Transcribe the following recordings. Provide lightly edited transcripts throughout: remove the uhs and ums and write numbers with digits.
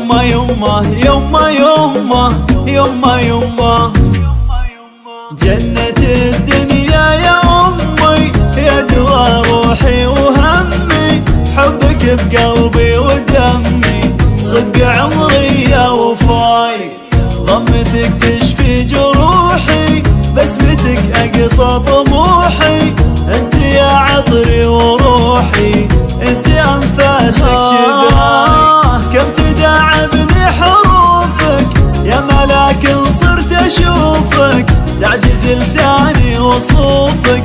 يما يما يما يما يما يما جنة الدنيا يا أمي يا دوا روحي وهمي حبك بقلبي ودمي صدق عمري يا وفاي ضمتك تشفي جروحي بسمتك أقصى طموحي انت يا عطري وروحي انت أنفاسك شبهاي كم تداعبني حروفك يا ملاك صرت أشوفك تعجز لساني وصوفك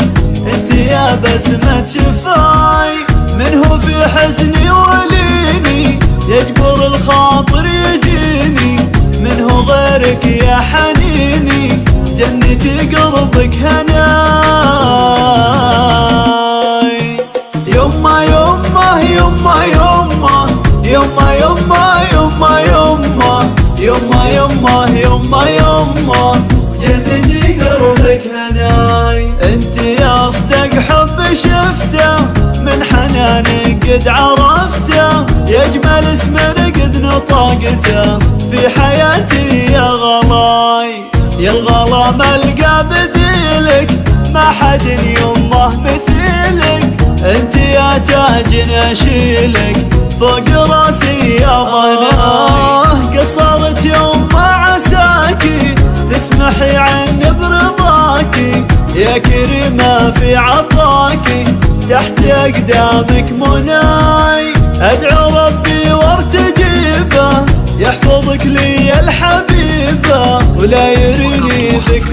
انت يا بسمة شفاي منه في حزني وليني يجبر الخاطر يجيني منه غيرك يا حنيني جنتي قربك هناي يما يما يما يما يما يما يما يما يما يما يما يما جنتي قربك هناي انت يا اصدق حب شفته من حنانك قد عرفته يا اجمل اسم قد نطقته في حياتي يا غلاي يا الغلا ملقى بديلك ما حد يمه مثيلك انت يا تاج اشيلك فوق راسي يا ضناي قصرت يوم ما عساكي تسمحي عني برضاكي يا كريمة في عطاكي تحت أقدامك مناي أدعو ربي وارتجيبه يحفظك لي الحبيبة ولا يريني ذك